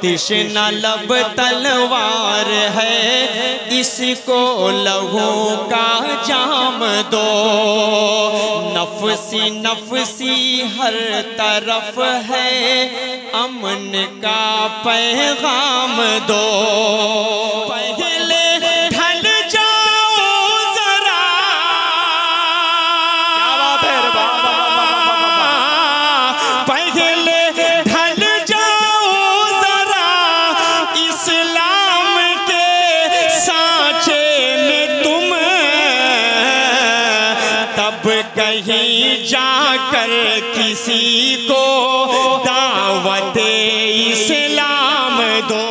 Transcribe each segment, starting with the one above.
तिश्ना लब तलवार है, इसको लहू का जाम दो। नफसी नफसी हर तरफ है, अमन का पैगाम दो। पहले ढल जाओ जरा, पहले ढल जाओ जरा इस्लाम के सांचे में तुम, तब कहीं जाकर किसी को दावत इस्लाम दो।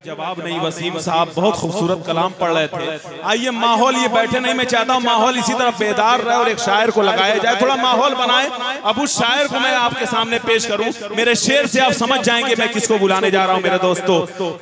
जवाब नहीं वसीम साहब, बहुत खूबसूरत कलाम पढ़ रहे थे। आइए माहौल ये बैठे नहीं, मैं चाहता हूँ माहौल इसी तरह बेदार रहे और एक शायर को लगाया जाए, थोड़ा माहौल बनाए। अब उस शायर को मैं आपके सामने पेश करूं, मेरे शेर से आप समझ जाएंगे मैं किसको बुलाने जा रहा हूं। मेरे दोस्तों,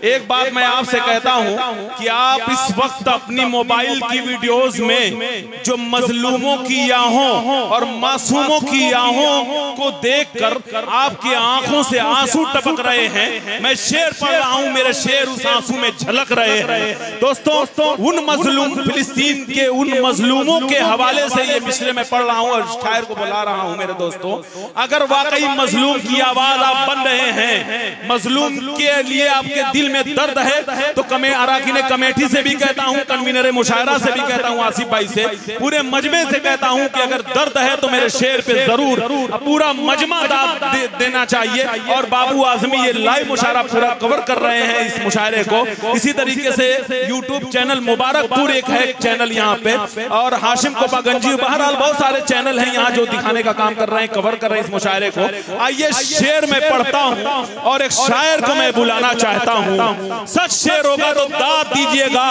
एक बात मैं आपसे कहता हूं कि आप इस वक्त अपनी मोबाइल की वीडियोज में जो मजलूमों की आहों और मासूमों की आहों को देखकर आपकी आंखों से आंसू टपक रहे हैं। मैं शेर पढ़ रहा हूं, मेरे शेर उस आंसू में झलक रहे हैं। दोस्तों, उन मजलूम फिलिस्तीन के उन मजलूमों के हवाले से ये मिसरे में पढ़ रहा हूं और शायर को बुला रहा हूं। मेरे दोस्तों, अगर वाकई मजलूम की आवाज आप बन रहे हैं, मजलूम के लिए आपके दिल में दर्द है, तो अराकीन कमेटी से भी कहता हूं, कन्वीनर मुशायरा से भी कहता हूं, आसिफ भाई से, पूरे मजमे से कहता हूं कि अगर दर्द है तो मेरे शेर पे जरूर पूरा मजमा दाद देना चाहिए। और बाबू आजमी ये लाइव मुशायरा पूरा कवर कर रहे हैं इस मुशायरे को। इसी तरीके से यूट्यूब चैनल मुबारकपुर एक है चैनल यहाँ पे, और हाशिम कोपागंजी, बहरहाल बहुत सारे चैनल हैं यहाँ जो दिखाने का काम कर रहे हैं, कवर कर रहे हैं इस मुशायरे को। आइए शेर में पढ़ता हूँ और एक शायर को मैं बुलाना चाहता हूँ। सच शेर होगा तो दाद दीजिएगा,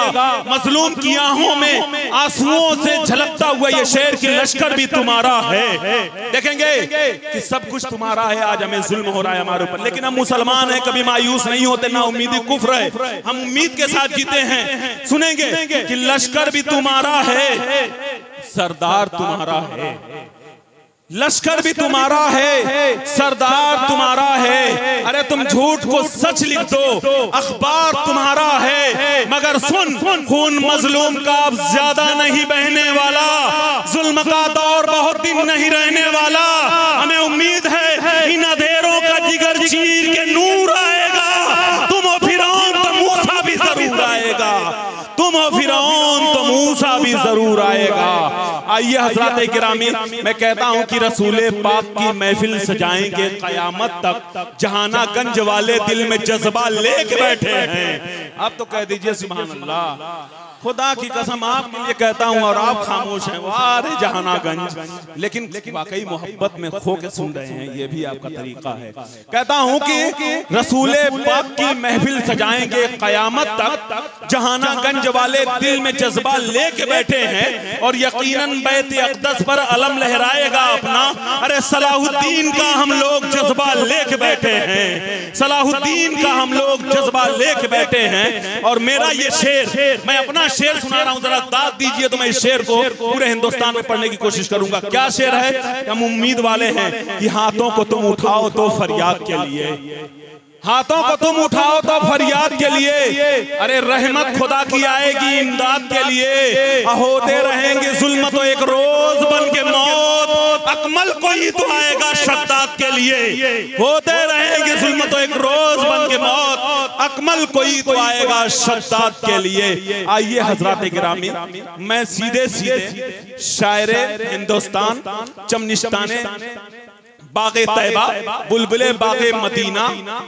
मजलूम की आंखों में आंसुओं से झलकता हुआ ये शेर की लश्कर भी तुम्हारा है। देखेंगे कि सब कुछ तुम्हारा है, आज हमें जुल्म हो रहा है हमारे ऊपर, लेकिन हम मुसलमान हैं, कभी मायूस नहीं होते, ना उम्मीदी कुफ्र है, हम उम्मीद के साथ जीते हैं। सुनेंगे कि लश्कर भी तुम्हारा है, सरदार तुम्हारा है, लश्कर भी तुम्हारा है, सरदार तुम्हारा है। अरे तुम झूठ को सच लिख दो, अखबार तुम्हारा है, मगर सुन, खून मजलूम का अब ज्यादा नहीं बहने वाला, जुल्म का दौर बहुत दिन नहीं रहने वाला। हमें उम्मीद है इन अंधेरों का जिगर चीर के नूर आएगा, तुम हो फिरौन तो मूसा भी जरूर आएगा, तुम हो फिरौन तो मूसा भी जरूर आएगा। आइए हजरात किरामी, मैं कहता हूं कि रसूले पाक की महफिल सजाएंगे कयामत तक, जहानागंज वाले दिल में जज्बा लेके बैठे हैं। आप तो कह दीजिए सुभान अल्लाह। खुदा की कसम आपके लिए कहता हूं और आप खामोश हैं, वारे जहानागंज, लेकिन वाकई मोहब्बत में खो के सुन रहे हैं, ये भी आपका तरीका है। कहता हूं कि रसूले पाक की महफिल सजाएंगे कयामत तक, जहानागंज वाले दिल में जज्बा लेके बैठे हैं, और यकीनन बैत अक़दस पर अलम लहराएगा अपना। अरे सलाहुद्दीन का हम लोग जज्बा लेके बैठे हैं, सलाहुद्दीन का हम लोग जज्बा लेके बैठे हैं। और मेरा ये शेर, मैं अपना शेर सुना रहा हूं, जरा दाद दीजिए तो मैं इस शेर को पूरे हिंदुस्तान में पढ़ने की कोशिश करूंगा। क्या शेर है? हम उम्मीद वाले हैं कि हाथों को तुम उठाओ तो फरियाद के लिए, हाथों को तुम उठाओ तो फरियाद के लिए, अरे रहमत खुदा की आएगी इमदाद के लिए। होते रहेंगे जुल्म तो एक रोज बन के मौत, अकमल कोई तो आएगा शद्दाद के लिए। होते रहेंगे जुल्म तो एक रोज बन के मौत, अकमल कोई तो आएगा शद्दाद के लिए। आइए हजरात गिरामी, मैं सीधे सीधे शायरे हिंदुस्तान, चमनिस्ताने बागे तैबा, बुलबुले बागे मदीना,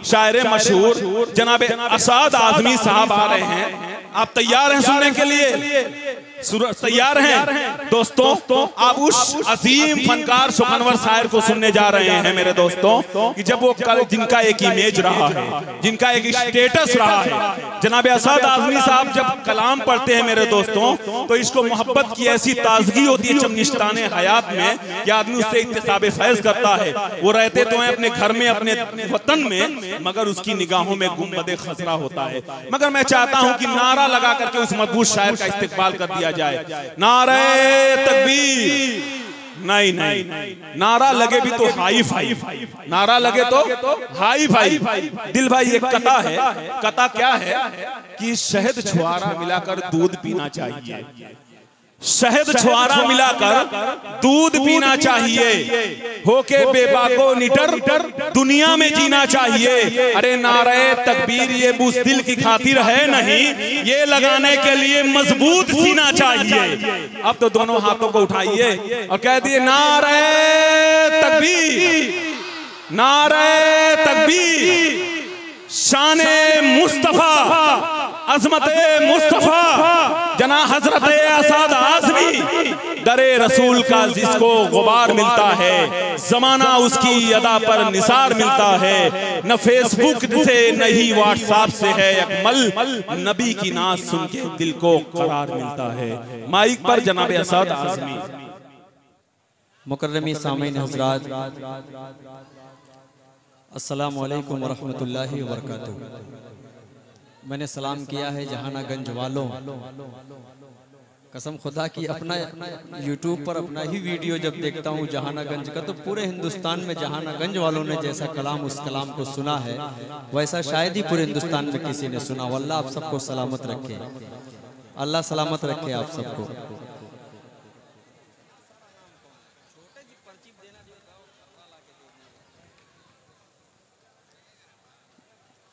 शायर मशहूर जनाब असाद आजमी साहब आ रहे हैं। आप तैयार हैं सुनने के लिए? तैयार हैं दोस्तों? आप उस अजीम फनकार सुखनवर शायर को सुनने जा रहे हैं मेरे दोस्तों कि जब वो जिनका एक इमेज रहा है, जिनका एक स्टेटस रहा है, जनाब असद आज़मी साहब जब कलाम पढ़ते हैं मेरे दोस्तों तो इसको मोहब्बत की ऐसी ताजगी होती है चमनिस्ताने हयात में कि आदमी उससे इत्तेसाब फैज करता है। वो रहते तो हैं अपने घर में, अपने वतन में, मगर उसकी निगाहों में गुंबदे खसरा होता है। मगर मैं चाहता हूं कि नारा लगा करके उस मजबूत शायर का इस्तेकबाल कर दिया जाए। नारे तकबीर, नहीं नहीं, नारा लगे भी तो हाई फाई, नारा लगे तो हाई फाई। दिल भाई एक कथा है, कथा क्या है कि शहद छुआरा मिलाकर दूध पीना चाहिए, शहद छुआरा मिलाकर दूध पीना चाहिए, होके बेबाको निटर दुनिया में जीना चाहिए। अरे नारे तकबीर ये बुज़दिल की खातिर है नहीं, ये लगाने के लिए मजबूत सीना चाहिए। अब तो दोनों हाथों को उठाइए और कह दिए नारे तकबीर, नारे तकबीर, शाने मुस्तफा, अज़मते मुस्तफा, जना हजरत असद आज़मी, दरे रसूल का जिसको गुबार मिलता है, जमाना उसकी अदा पर निसार मिलता है, न फेसबुक से नहीं व्हाट्सएप से है अकमल, नबी की नात सुन के दिल को करार मिलता है। माइक पर जनाब असद आज़मी। मुकर्रमी सामीन हज़रात, अस्सलामु अलैकुम वरहमतुल्लाहि वबरकातुहू। मैंने सलाम किया है जहानागंज वालों, कसम खुदा की अपना यूट्यूब पर अपना ही वीडियो जब देखता हूँ जहानागंज का, तो पूरे हिंदुस्तान में जहानागंज वालों ने जैसा कलाम उस कलाम को सुना है वैसा शायद ही पूरे हिंदुस्तान में किसी ने सुना। अल्लाह आप सबको सलामत रखे, अल्लाह सलामत रखे आप सबको।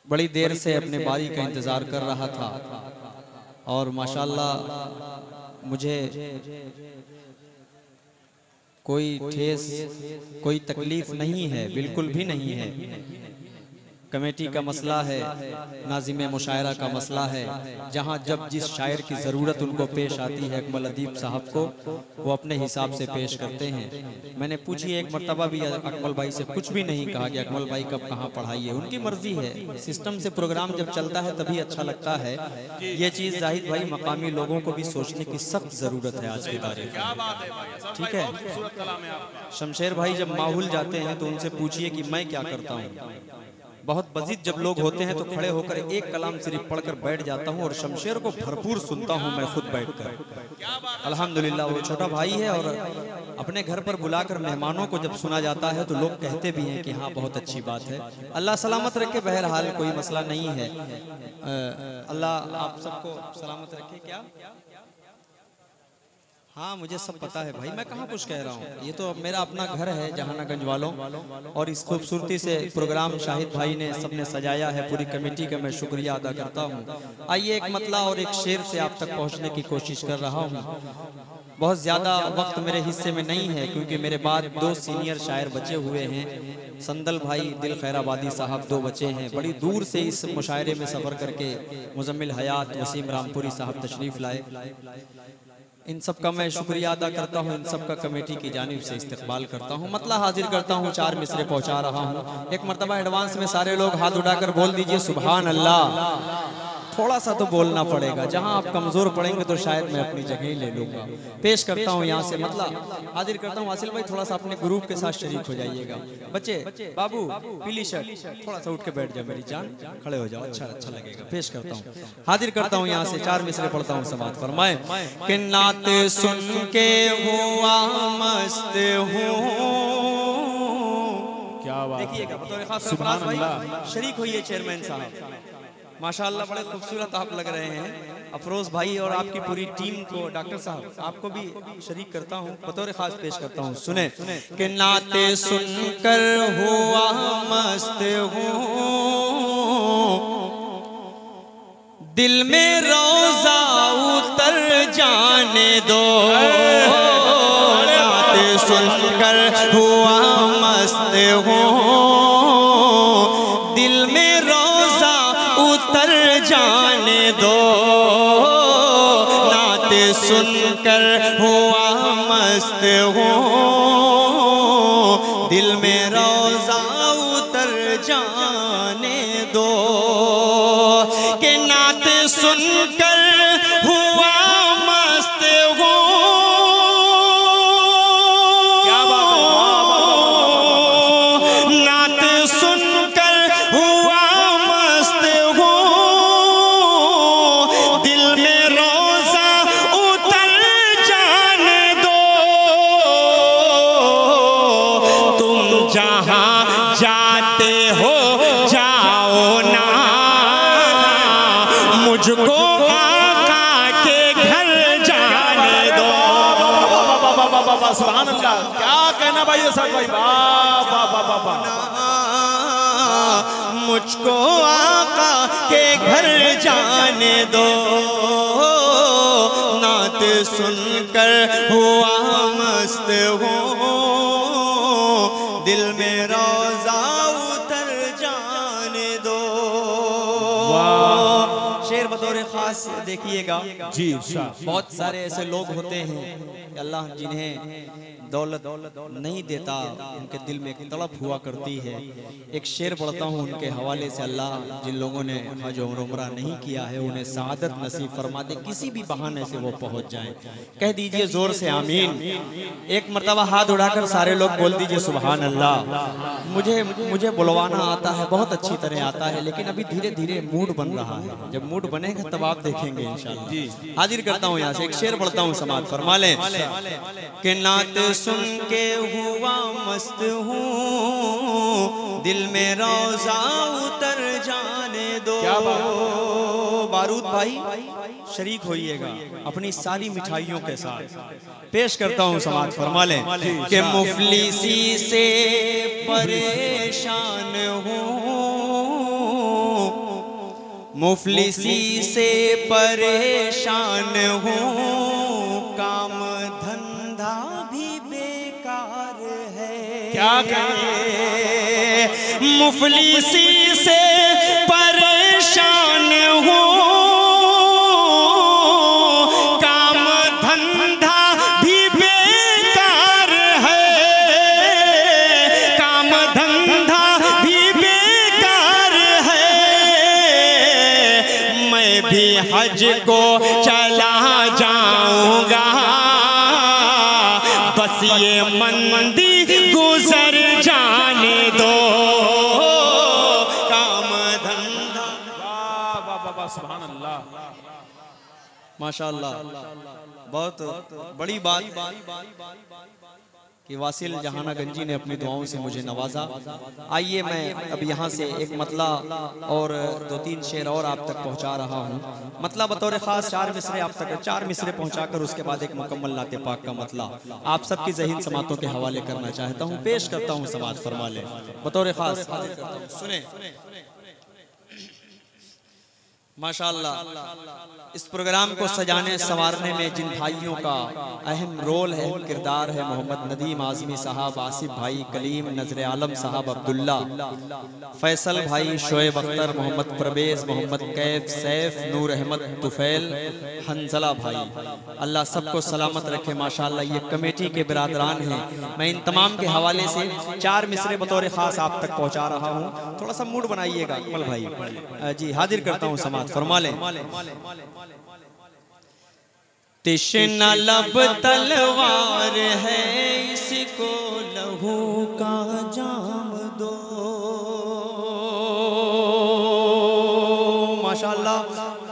बड़ी देर से अपने बारी का इंतज़ार कर रहा था और माशाल्लाह मुझे कोई ठेस, कोई तकलीफ नहीं है, बिल्कुल भी नहीं है। कमेटी का मसला है, नाज़िम मुशायरा का मसला है, जहाँ जब जिस शायर की ज़रूरत उनको पेश आती है अकमल अदीब साहब को, वो अपने हिसाब से पेश करते हैं। मैंने पूछी एक मरतबा भी अकमल भाई से, कुछ भी नहीं कहा कि अकमल भाई कब कहाँ पढ़ाइए, उनकी मर्जी है। सिस्टम से प्रोग्राम जब चलता है तभी अच्छा लगता है। ये चीज़ जाहिद भाई मकामी लोगों को भी सोचने की सख्त ज़रूरत है आज के तारीख में, ठीक है। शमशेर भाई जब माहौल जाते हैं तो उनसे पूछिए कि मैं क्या करता हूँ। बहुत बजीद जब लोग होते हैं तो खड़े होकर एक कलाम सिर्फ पढ़कर बैठ जाता हूँ और शमशेर को भरपूर सुनता हूँ मैं खुद बैठकर। अल्हम्दुलिल्लाह वो छोटा भाई है और अपने घर पर बुलाकर मेहमानों को जब सुना जाता है तो लोग कहते भी हैं कि हाँ बहुत अच्छी बात है। अल्लाह सलामत रखे, बहरहाल कोई मसला नहीं है। अल्लाह आप सबको सलामत रखे। क्या हाँ मुझे सब पता है भाई, मैं कहाँ कुछ कह रहा हूँ। ये तो मेरा अपना घर है जहानागंज वालों, और इस खूबसूरती से प्रोग्राम शाहिद भाई ने सबने सजाया है, पूरी कमेटी का मैं शुक्रिया अदा करता हूँ। आइए एक मतला और एक शेर से आप तक पहुँचने की कोशिश कर रहा हूँ। बहुत ज़्यादा वक्त मेरे हिस्से में नहीं है क्योंकि मेरे बाद दो सीनियर शायर बचे हुए हैं। संदल भाई दिल खैराबादी साहब दो बचे हैं, बड़ी दूर से इस मुशायरे में सफ़र करके मुजम्मिल हयात वसीम रामपुरी साहब तशरीफ़ लाए। इन सब का मैं शुक्रिया अदा करता हूँ, इन सब का कमेटी की जानिब से इस्तकबाल करता हूँ। मतला हाजिर करता हूँ, 4 मिसरे पहुँचा रहा हूँ। एक मरतबा एडवांस में सारे लोग हाथ उठाकर बोल दीजिए सुभान अल्लाह। थोड़ा सा तो बोलना पड़ेगा, जहाँ आप कमज़ोर पड़ेंगे तो शायद मैं अपनी जगह ही ले लूँगा। पेश करता हूँ यहाँ से मतला हाजिर करता हूँ। आसिल भाई थोड़ा सा अपने ग्रुप के साथ शरीक हो जाइएगा। बच्चे बाबू पीली शर्ट थोड़ा सा उठ के बैठ जाओ, मेरी जान खड़े हो जाओ, अच्छा अच्छा लगेगा। पेश करता हूँ, हाजिर करता हूँ यहाँ से 4 मिसरे पढ़ता हूँ। समात फरमाए कि नात सुन के हुआ मस्त हूँ। क्या बात, देखिएगा बतौर खास अफराज भाई शरीक होइए चेयरमैन साहब, माशाअल्लाह बड़े खूबसूरत आप लग रहे हैं। अफरोज भाई और आपकी पूरी टीम को, डॉक्टर साहब आपको भी शरीक करता हूँ, बतौर खास पेश करता हूँ। सुने कि नाते सुनकर हुआ मस्त हूँ, दिल में रोजा उतर जाने दो। नाते सुनकर हुआ मस्त हूँ, दिल में उतर जाने दो। नाते सुनकर हुआ मस्त हूँ, दिल में रोज़ा उतर जाने दो, कि नात सुनकर हुआ मस्त हूँ। क्या बात है, नात सुनकर हुआ मस्त हूँ, दिल में रोज़ा उतर जाने दो, तुम जहाँ जाते हो जाओ ना, मुझको आका के घर जाने दो। सुभान अल्लाह, क्या कहना भाई ये साथ भाई, वाह वाह वाह वाह वाह। मुझको आका के घर जाने दो, नात सुनकर हुआ मस्त हूँ, दिल में रोज़ा उतर जाने दो। शेर बतौर खास देखिएगा जी, बहुत सारे ऐसे लोग होते हैं अल्लाह जिन्हें दौलत नहीं देता, उनके दिल में एक तड़प हुआ करती है। एक शेर पढ़ता हूँ उनके हवाले से, अल्लाह जिन लोगों ने हज और उम्रा नहीं किया है उन्हें सआदत नसीब फरमा दे, किसी भी बहाने से वो पहुँच जाएं। कह दीजिए जोर से आमीन। एक मरतबा हाथ उठाकर सारे लोग बोल दीजिए सुभान अल्लाह। मुझे बुलवाना आता है, बहुत अच्छी तरह आता है, लेकिन अभी धीरे धीरे मूड बन रहा है। जब मूड बनेगा तब आप देखेंगे इंशाअल्लाह। हाजिर करता हूँ यहाँ से एक शेर पढ़ता हूँ, समाज फरमा लें कि नात सुन के हुआ मस्त हूँ, दिल में रोज़ा उतर जाने दो। बारूद भाई शरीक होइएगा अपनी सारी मिठाइयों के साथ। पेश करता हूँ समाज फरमा लें कि मुफलिसी से परेशान हूँ, मुफलिसी से परेशान हूँ, काम धंधा भी बेकार है। क्या कहें, मुफलिसी से परेशान हूँ, काम धंधा भी बेकार है, काम धंधा भी बेकार है। मैं भी हज को चला जाऊंगा, बस ये मंदी गुजर जाने दो, काम धंधा। सुभान अल्लाह, माशाअल्लाह, बहुत बड़ी बात कि वासिल जहाना गंजी ने अपनी दुआओं से मुझे नवाजा। आइए मैं अब यहाँ से एक मतला और 2-3 शेर और आप तक पहुँचा रहा हूँ। मतला बतौर ख़ास 4 मिसरे आप तक, 4 मिसरे पहुँचाकर उसके बाद एक मुकम्मल नाते पाक का मतला आप सबकी ज़हीन समातों के हवाले करना चाहता हूँ। पेश करता हूँ समाज फरमा ले बतौर ख़ास, सुने माशाअल्लाह। इस प्रोग्राम को सजाने संवारने में जिन भाइयों का अहम रोल है, किरदार है, मोहम्मद नदीम आज़मी साहब, आसिफ भाई, कलीम, नजर आलम साहब, अब्दुल्ला, फैसल भाई, शोएब अख्तर, मोहम्मद परवेज, मोहम्मद कैफ, सैफ, नूर अहमद, तुफैल, हंजला भाई, अल्लाह सबको सलामत रखे। माशाअल्लाह ये कमेटी के बिरादरान हैं। मैं इन तमाम के हवाले से 4 मिसरे बतौर ख़ास आप तक पहुँचा रहा हूँ। थोड़ा सा मूड बनाइएगा अकमल भाई जी। हाजिर करता हूँ समाज फरमा लें। तिश्ना लब तलवार है, इसको लहू का जाम दो। माशाअल्लाह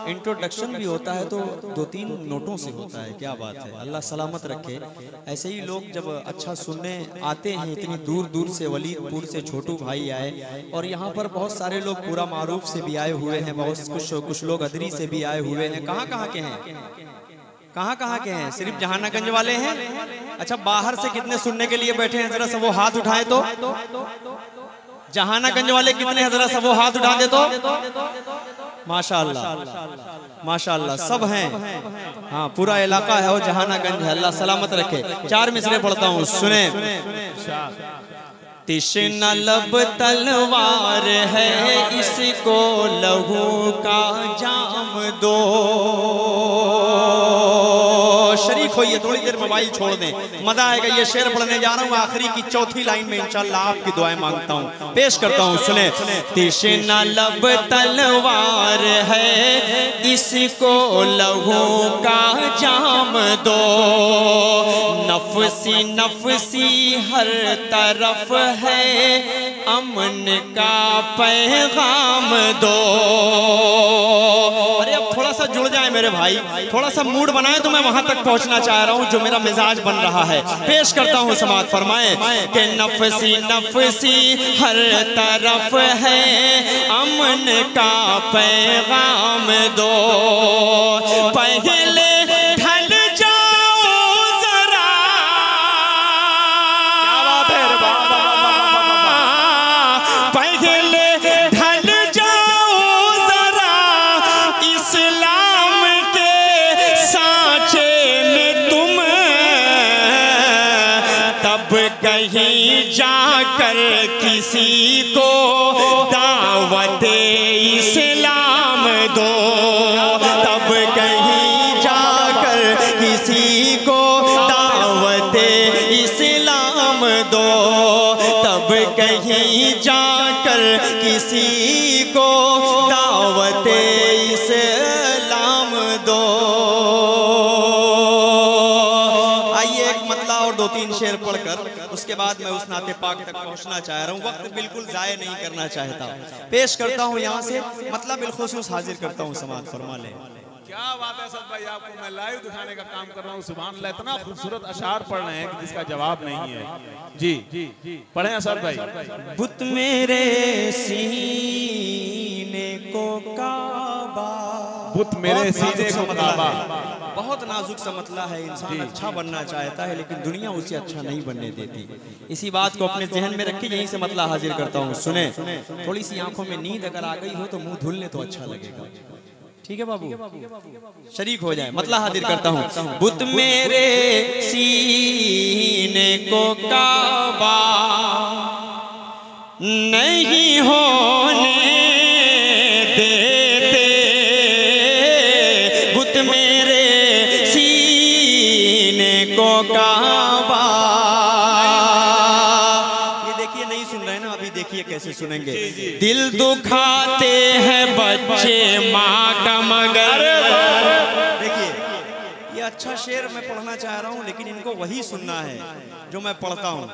इंट्रोडक्शन भी होता है तो 2-3 नोटों से होता है। क्या बात है, अल्लाह सलामत रखे। ऐसे ही लोग जब अच्छा सुनने आते हैं, इतनी दूर दूर से, वलीदपुर से छोटू भाई आए, और यहाँ पर बहुत सारे लोग पूरा मारूफ से भी आए हुए हैं, बहुत कुछ लोग अदरी से भी आए हुए हैं। कहाँ कहाँ के हैं, कहाँ कहाँ के हैं? सिर्फ जहानागंज वाले हैं? अच्छा, बाहर से कितने सुनने के लिए बैठे हैं? जरा सब वो हाथ उठाए तो। जहानागंज वाले कितने हैं? जरा सब वो हाथ उठा दे तो। माशाअल्लाह माशाअल्लाह सब हैं। हाँ, पूरा इलाका है वो जहानागंज है। अल्लाह सलामत रखे। 4 मिसरे पढ़ता हूँ, सुने। तिश्ना लब तलवार है, इसको लहू का जाम दो। देखो ये थोड़ी देर मोबाइल छोड़ दें, मजा आएगा। ये शेर पढ़ने जा रहा हूँ, आखिरी की चौथी लाइन में इंशाल्लाह आपकी दुआएं मांगता हूँ, पेश करता हूँ, सुने। तिश्ना लब तलवार है, इसको लहू का जाम दो, नफसी नफसी हर तरफ है, अमन का पैगाम दो। अरे अब थोड़ा सा जुड़ जाए मेरे भाई, थोड़ा सा मूड बनाए तो मैं वहां तक पहुंचना चाह रहा हूं जो मेरा मिजाज बन रहा है। पेश करता हूं, समाअत फरमाए कि नफसी नफसी हर तरफ है, अमन का पैगाम दो, पहले ढल जाओ जरा, पहले ढल जाओ जरा इस्लाम के सांचे में तुम, तब कहीं जाकर किसी को दावत इस्लाम दो, तब कहीं जाकर किसी को दावत इस्लाम दो, तब कहीं जाकर किसी को दावत इस्लाम दो। आइए एक मतला और दो तीन शेर पढ़कर उसके बाद मैं उस नाते पाक तक पहुंचना चाह रहा हूँ, वक्त बिल्कुल जाया नहीं करना चाहता। पेश करता हूँ यहाँ से मतलब बिलखुसूस हाजिर करता हूँ, समाअत फरमा लें। क्या बात है असद भाई, आपको मैं लाइव दिखाने का काम कर रहा हूँ। सुभान अल्लाह, इतना खूबसूरत अशार पढ़ रहे हैं कि जिसका जवाब नहीं है। जी जी पढ़े असद भाई। बुत मेरे सीने को काबा, बुत मेरे सीने को काबा, बहुत नाजुक सा मतला है। इंसान अच्छा बनना चाहता है लेकिन दुनिया उसे अच्छा नहीं बनने देती। इसी बात को अपने जहन में रख के यहीं से मतला हाजिर करता हूँ, सुने। थोड़ी सी आंखों में नींद अगर आ गई हो तो मुंह धुल ले तो अच्छा लगेगा, ठीक है बाबू, शरीक हो जाए। मतलब हाजिर करता हूँ, बुत मेरे सीने को काबा नहीं होने देते, बुत मेरे सीने को काबा। ये देखिए नहीं सुन रहे ना, अभी देखिए कैसे सुनेंगे। दिल दुखाते हैं बच्चे माँ का मगर, देखिए ये अच्छा शेर मैं पढ़ना चाह रहा हूँ लेकिन इनको वही सुनना है जो मैं पढ़ता हूँ।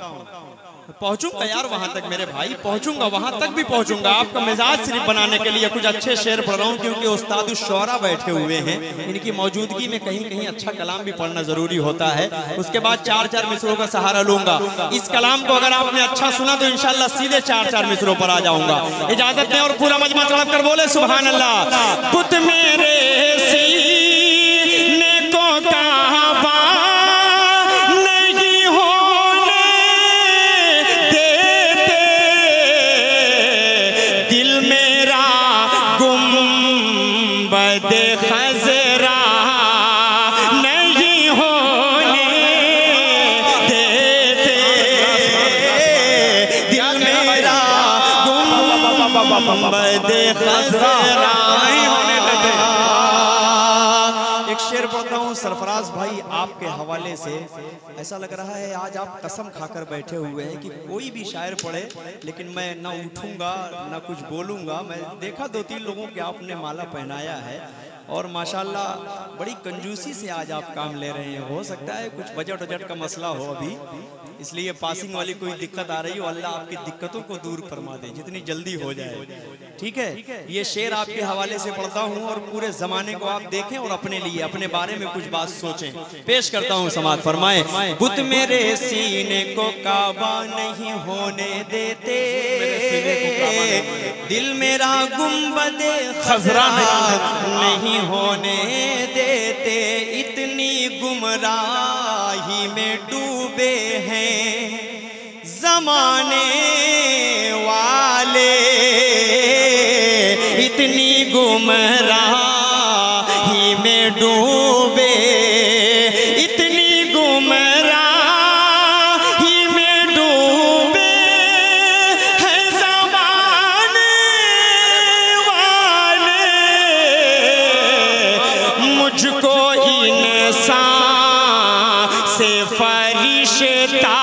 पहुंचूंगा यार वहां तक मेरे भाई, पहुंचूंगा वहां तक भी पहुंचूंगा। आपका मिजाज सिर्फ बनाने के लिए कुछ अच्छे शेर पढ़ रहा हूँ क्योंकि उस्ताद शुरा बैठे हुए हैं, इनकी मौजूदगी में कहीं कहीं अच्छा कलाम भी पढ़ना जरूरी होता है। उसके बाद चार चार मिसरों का सहारा लूंगा। इस कलाम को अगर आपने अच्छा सुना तो इंशाल्लाह सीधे चार चार मिसरों पर आ जाऊंगा। इजाजत दें और पूरा मजमा तड़प कर बोले सुभान अल्लाह। बुत मेरे सीने को काबा नहीं होने देते, दिल मेरा गुंबद खजरा नहीं होने देते, दिल मेरा गुंबद खजरा नहीं होने देते। एक शेर पढ़ता हूँ सरफराज भाई आपके हवाले से। ऐसा लग रहा है आज आप कसम खाकर बैठे हुए हैं कि कोई भी शायर पढ़े लेकिन मैं ना उठूंगा ना कुछ बोलूंगा। मैं देखा दो तीन लोगों के आपने माला पहनाया है और माशाल्लाह बड़ी कंजूसी से आज आप काम ले रहे हैं। हो सकता है कुछ बजट वजट का मसला हो अभी, इसलिए पासिंग वाली कोई दिक्कत आ रही हो, अल्लाह आपकी दिक्कतों को दूर फरमा दे जितनी जल्दी हो जाए, ठीक है। ये शेर आपके हवाले से पढ़ता हूँ और पूरे जमाने को आप देखें और अपने लिए अपने बारे में कुछ बात सोचें। पेश करता हूँ, समाअत फरमाए। बुत मेरे सीने को काबा नहीं होने देते, दिल मेरा गुंबद खजरा नहीं होने देते, इतनी गुमराही में डूबे हैं जमाने वाले, इतनी गुमराही में डूबे, इतनी गुमराही में डूबे हैं जमाने वाले, मुझको इंसान रिश्ता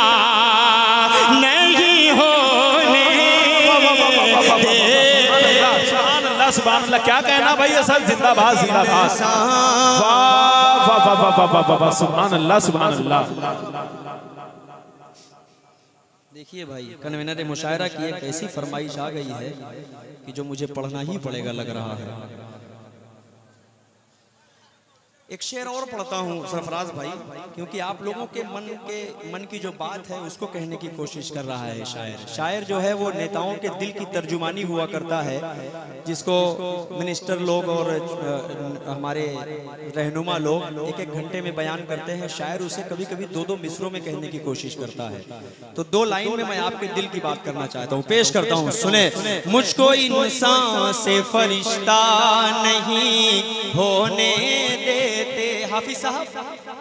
नहीं होने दे। सुभान अल्लाह, क्या कहना भाई, ये सब जिंदाबाद जिंदाबाद। वाह वाह वाह वाह वाह वाह वाह, सुभान अल्लाह सुभान अल्लाह। देखिए भाई, कन्वीनर ने मुशायरा की एक ऐसी फरमाइश आ गई है कि जो मुझे पढ़ना ही पड़ेगा लग रहा है। एक शेर और पढ़ता हूँ सरफराज भाई, क्योंकि आप लोगों के मन की जो बात है उसको कहने की कोशिश कर रहा है शायर। शायर जो है वो नेताओं के दिल की तर्जुमानी हुआ करता है, जिसको मिनिस्टर लोग और हमारे रहनुमा लोग एक एक घंटे में बयान करते हैं। शायर उसे कभी कभी दो दो मिसरों में कहने की कोशिश करता है। तो दो लाइन में मैं आपके दिल की बात करना चाहता हूँ, पेश करता हूँ, सुने। मुझको इंसान से फरिश्ता नहीं होने देते। हाफिज साहब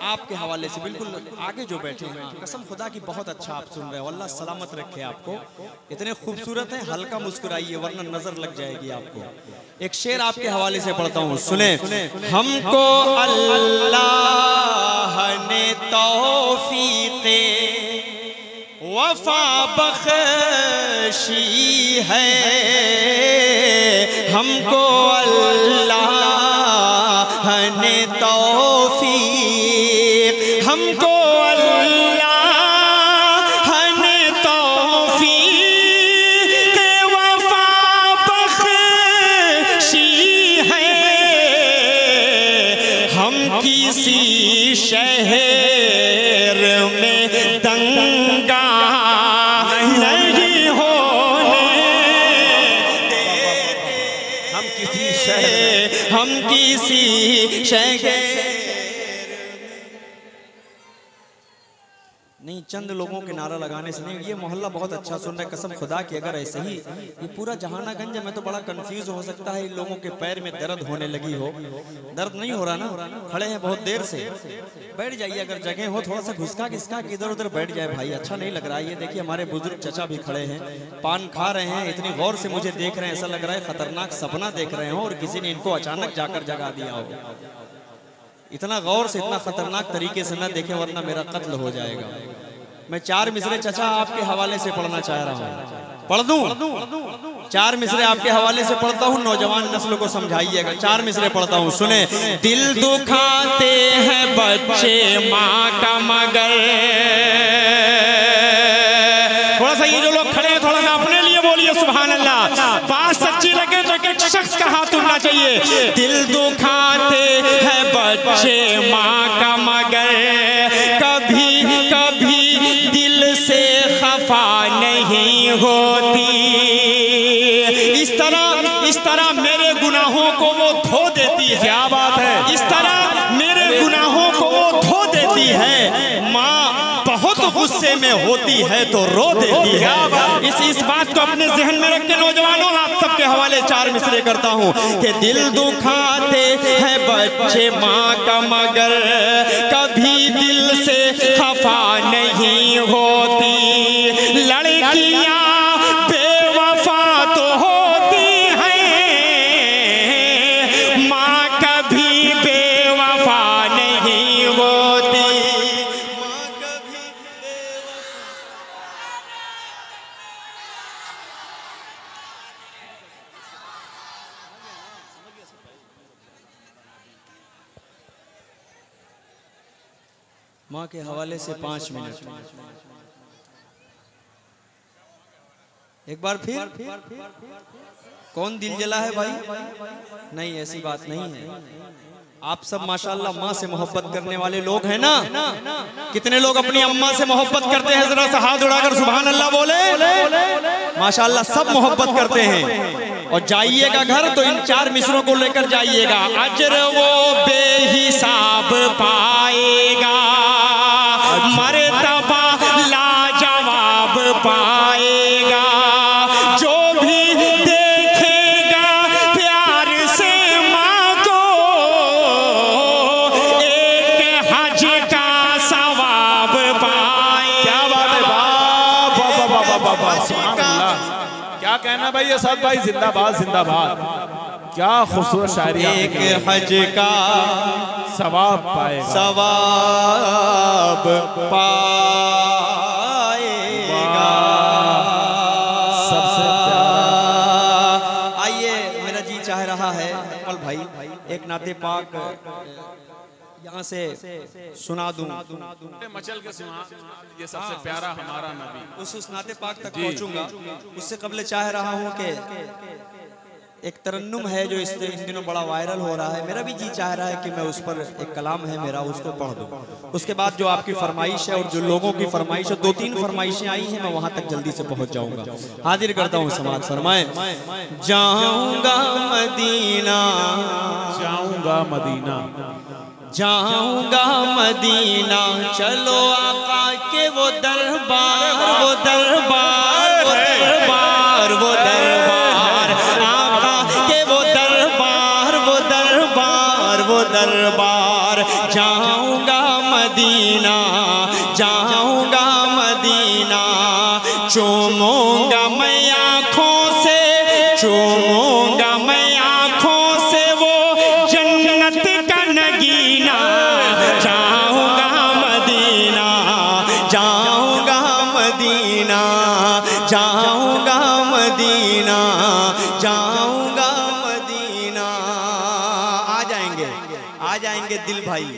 आपके हवाले से बिल्कुल आगे जो बैठे हैं, कसम खुदा की बहुत अच्छा आप सुन रहे हो, अल्लाह सलामत रखे आपको। इतने खूबसूरत हैं, हल्का मुस्कुराइए वरना नजर लग जाएगी आपको। एक शेर आपके हवाले से पढ़ता हूँ, सुने। हमको अल्लाह ने तौफीक़े वफा बख्शी है, हमको अल्लाह ने तौफीक, हमको अल्लाह ने तौफीक वफा बख्शी है। हम किसी शहर में दंगा नहीं होने देते। हम किसी शहर नहीं, चंद लोगों के नारा लगाने से नहीं। ये मोहल्ला बहुत अच्छा सुन रहा है, कसम खुदा की अगर ऐसे ही ये पूरा जहानागंज में तो बड़ा कंफ्यूज हो सकता है। इन लोगों के पैर में दर्द होने लगी हो, दर्द नहीं हो रहा ना, खड़े हैं बहुत देर से, बैठ जाइए अगर जगह हो, थोड़ा सा घुसका घिसका इधर उधर बैठ जाए भाई, अच्छा नहीं लग रहा है। ये देखिए हमारे बुजुर्ग चचा भी खड़े हैं, पान खा रहे हैं, इतनी गौर से मुझे देख रहे हैं, ऐसा लग रहा है खतरनाक सपना देख रहे हो और किसी ने इनको अचानक जाकर जगा दिया हो। इतना गौर से, इतना खतरनाक तरीके से न देखें वरना मेरा कत्ल हो जाएगा। मैं चार मिसरे चचा आपके हवाले से पढ़ना चाह रहा हूँ, पढ़ दूं? चार मिसरे आपके हवाले से पढ़ता हूँ, नौजवान नस्ल को समझाइएगा। चार मिसरे पढ़ता हूँ, सुने। दिल दुखाते हैं बच्चे माँ का मगर, थोड़ा सा ये जो लोग खड़े हैं थोड़ा सा अपने लिए बोलिए सुभान अल्लाह। बात सच्ची लगे तो एक शख्स का हाथ उठना चाहिए। दिल दुखाते हैं बच्चे माँ का मगर, कभी कभी दिल से खफा नहीं होती। इस तरह मेरे गुनाहों को वो धो देती है। क्या बात है, इस तरह मेरे गुनाहों को वो धो देती है। माँ बहुत गुस्से में होती है तो रो देती है। इस बात को अपने जहन में रख के नौजवानों आप सबके हवाले चार मिसरे करता हूँ कि दिल दुखाते हैं बच्चे माँ का मगर, कभी दिल से खफा नहीं होती। लड़कियाँ बेवफा तो होती हैं, माँ कभी बेवफा नहीं होती। माँ कभी माँ के हवाले से 5 मिनट। एक बार फिर, कौन दिल जला है भाई? नहीं, ऐसी बात नहीं है। आप सब माशाल्लाह माँ से मोहब्बत करने वाले लोग हैं ना। कितने लोग अपनी अम्मा से मोहब्बत करते हैं? जरा सा हाथ उड़ाकर सुभान अल्लाह बोले। माशाल्लाह सब मोहब्बत करते हैं। और जाइएगा घर तो इन चार मिसरों को लेकर जाइएगा, अजर वो बेहिसाब पाएगा, मर्तबा लाजवाब पाएगा। जो भी देखेगा प्यार से माँ को, एक हज का सवाब पाएगा। क्या बात है, क्या कहना भाई ये सब भाई, जिंदाबाद जिंदाबाद। क्या खूबसूरत शायरी। एक हज का सवाब पाएगा, सवाब पाएगा। सबसे आइए, मेरा जी चाह रहा है भाई एक नाते पाक यहाँ से सुना दूं। मचल के सुना, ये सबसे प्यारा हमारा नबी। उस नाते पाक तक पहुंचूंगा, उससे कबल चाह रहा हूँ कि एक तरन्नुम है जो इन दिनों बड़ा वायरल हो रहा है, मेरा भी जी चाह रहा है कि मैं उस पर एक कलाम है मेरा, उसको पढ़ दूं। उसके बाद जो आपकी फरमाइश है और जो लोगों की फरमाइश है, 2-3 फरमाइशें आई हैं, मैं वहां तक जल्दी से पहुंच जाऊंगा। हाजिर करता हूं समाज फरमाए। जाऊंगा मदीना, जाऊंगा मदीना, जाऊंगा मदीना, चलो आका के वो दरबार, वो दरबार, वो दरबार, वो दरबार, आका के वो दरबार, वो दरबार, वो दरबार। जाऊंगा मदीना, जाऊंगा मदीना, चूमूंगा मैं आँखों से, चूमूंगा मैं आँखों से वो जन्नत का नगीना। जाऊंगा मदीना, जाऊंगा मदीना, जाऊंगा मदीना, जाऊंगा मदीना। आ जाएंगे दिल भाई।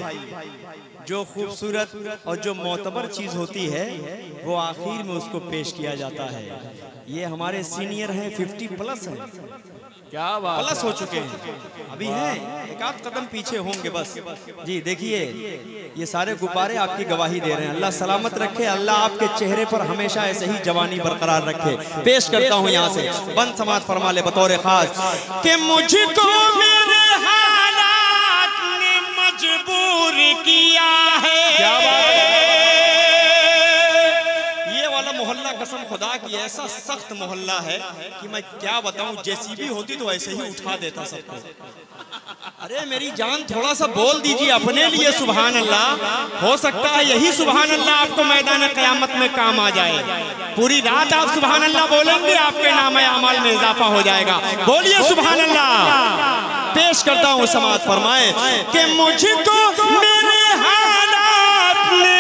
जो खूबसूरत और जो मोतबर चीज होती है वो आखिर में उसको पेश किया जाता है। ये हमारे सीनियर हैं, 50+ हैं, क्या बात, प्लस हो चुके हैं, अभी हैं, एक आध कदम पीछे होंगे बस। जी देखिए, ये सारे गुब्बारे आपकी गवाही दे रहे हैं। अल्लाह सलामत रखे, अल्लाह आपके चेहरे पर हमेशा ऐसे ही जवानी बरकरार रखे। पेश करता हूँ यहाँ से, बंद समाज फरमा ले बतौर खास कि मुझको मेरे हालात ने मजबूर किया है। क्या बात है। ये वाला मोहल्ला कसम खुदा की ऐसा सख्त मोहल्ला है कि मैं क्या बताऊं, जेसीबी होती तो ऐसे ही उठा देता सबको। अरे मेरी जान थोड़ा सा बोल दीजिए अपने लिए सुभान अल्लाह। हो सकता है यही सुभान अल्लाह आपको मैदान क़यामत में काम आ जाए। पूरी रात आप सुभान अल्लाह बोलेंगे, आपके नामे अमाल में इजाफा हो जाएगा। बोलिए सुभान अल्लाह। पेश करता हूँ समाअत फरमाए कि मुझको मेरे हालात ने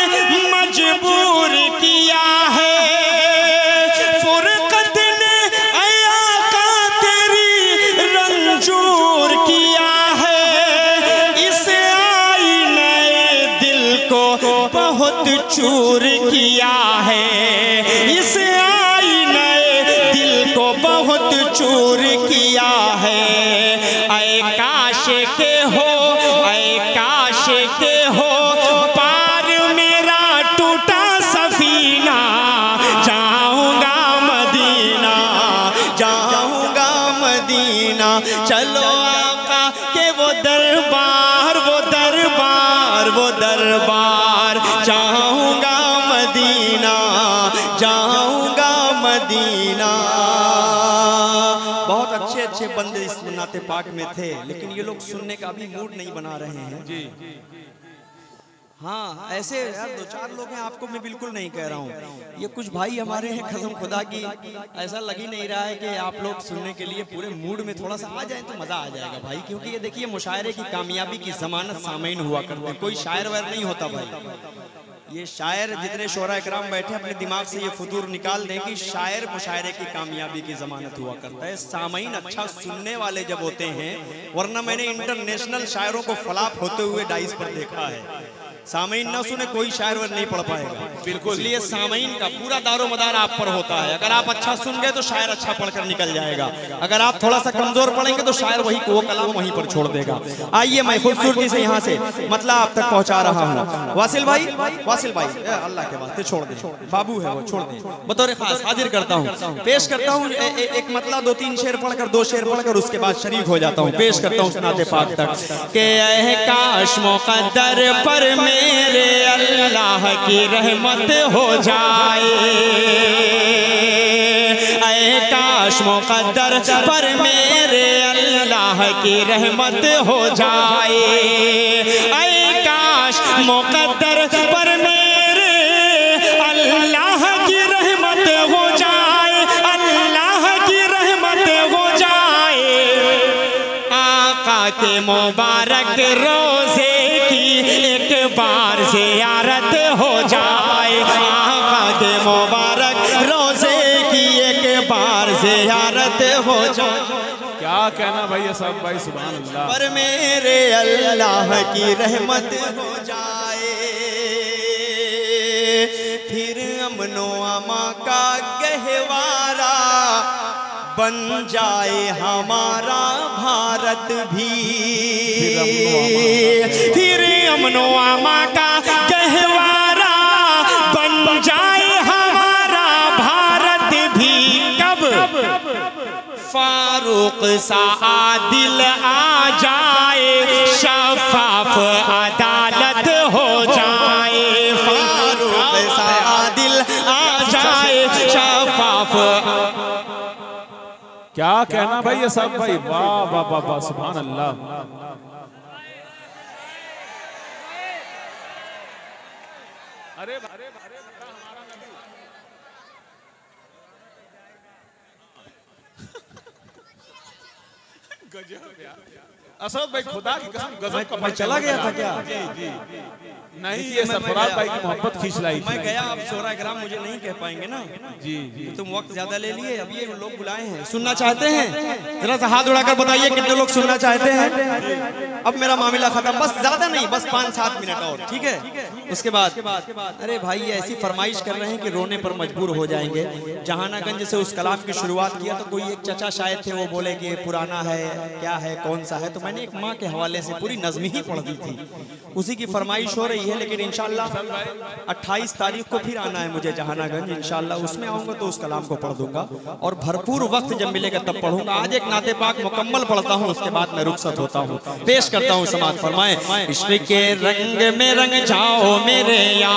मजबूर किया है, फुरकत ने आका तेरी रंजूर किया है, इस आईने दिल को बहुत चूर किया है, इस आईने दिल को बहुत चूर किया है। ऐ काश के हो, ऐ काश के हो पार मेरा टूटा सफीना। जाऊंगा मदीना, जाऊंगा मदीना, चलो आका के वो दरबार, वो दरबार, वो दरबार। जाऊंगा मदीना, जाऊंगा मदीना। बहुत अच्छे बंदे इस नाते पाक में थे, लेकिन ये लोग सुनने का भी मूड नहीं बना रहे हैं जी। हाँ ऐसे यार 2-4 लोग हैं, आपको मैं बिल्कुल नहीं कह रहा हूँ। ये कुछ भाई हमारे हैं कसम खुदा की, ऐसा लग ही नहीं रहा है कि आप लोग सुनने के लिए पूरे मूड में थोड़ा सा आ जाए तो मजा आ जाएगा भाई। क्योंकि ये देखिए, मुशायरे की कामयाबी की जमानत सामईन हुआ करते हैं, कोई शायर वायर नहीं होता भाई। ये शायर जितने शोरा इकराम बैठे अपने दिमाग से ये फुतूर निकाल दें कि शायर मुशायरे की कामयाबी की जमानत हुआ करता है। सामईन अच्छा सुनने वाले जब होते हैं, वरना मैंने इंटरनेशनल शायरों को फ्लॉप होते हुए डाइस पर देखा है। सामईन ना सुने कोई शायर वर नहीं पढ़ पाएगा, बिल्कुल। इसलिए सामईन का पूरा दारोमदार आप पर होता है। अगर आप अच्छा सुन गए तो शायर अच्छा पढ़कर निकल जाएगा, अगर आप थोड़ा सा कमजोर पढ़ेंगे तो शायर वही वो कलाम वहीं पर छोड़ देगा। आइए मैं खूबसूरती से यहाँ से मतलब आप तक पहुँचा रहा हूँ। वासिल भाई, वासिल भाई अल्लाह के वास्ते छोड़ दे, बाबू है वो, छोड़ दे। बतौर खास हाजिर करता हूँ, पेश करता हूँ एक मतलब 2-3 शेर पढ़कर, 2 शेर पढ़कर उसके बाद शरीक हो जाता हूँ। पेश करता हूँ नाते पाक तक के काश मुक़द्दर पर मेरे अल्लाह की रहमत हो जाए, ऐ काश मुक़द्दर पर मेरे अल्लाह की रहमत हो जाए, ऐ काश मुक़द्दर पर मेरे अल्लाह की रहमत हो जाए, अल्लाह की रहमत हो जाए। आका के मुबारक रोज़े की ज़ियारत हो जाए, आका के मुबारक रोज़े की एक बार ज़ियारत हो जाए। क्या कहना भाई ये सब भाई, सुभान अल्लाह। पर मेरे अल्लाह की रहमत हो जाए, फिर अमनो अमा का गहवारा बन जाए हमारा भारत भी। फिर अमनो अमा का गहवारा बन जाए हमारा भारत भी। कब? फारूक सा आदिल आ जाए, शफाफ अदालत हो जाए। फारूक सा आदिल आ जाए, शफाफ। क्या कहना भाई ये सब भाई, वाह वाह वाह वाह, सुभान अल्लाह। अरे असद भाई खुदा की कसम गजब का। मैं चला गया था क्या? जी जी नहीं, ये सरफराज भाई की मोहब्बत खींच लाई थी। मैं गया, अब 16 ग्राम मुझे नहीं कह पाएंगे ना जी जी। तुम वक्त ज्यादा ले लिए, अब ये लोग बुलाए हैं, सुनना चाहते हैं? जरा सा हाथ उड़ाकर बताइए कितने लोग सुनना चाहते हैं? अब मेरा मामला खत्म, बस ज्यादा नहीं, बस 5-7 मिनट और, ठीक है? उसके बाद अरे भाई ये ऐसी फरमाइश कर रहे हैं कि रोने पर मजबूर हो जाएंगे। जहानागंज से उस कलाम की शुरुआत किया तो कोई एक चचा शायद थे, वो बोले कि पुराना है, क्या है, कौन सा है, तो मैंने एक माँ के हवाले से पूरी नज़्म ही पढ़ दी थी, उसी की फरमाइश हो रही है। लेकिन इंशाल्लाह 28 तारीख को फिर आना है मुझे जहानागंज, इंशाल्लाह उसमें आऊँगा तो उस कलाम को पढ़ दूंगा और भरपूर वक्त जब मिलेगा तब पढ़ूंगा। आज एक नाते पाक मुकम्मल पढ़ता हूँ, उसके बाद मैं रुखसत होता हूँ, पेश करता हूँ। समाज फरमाए, इश्क के रंग में रंग जाओ मेरे यार,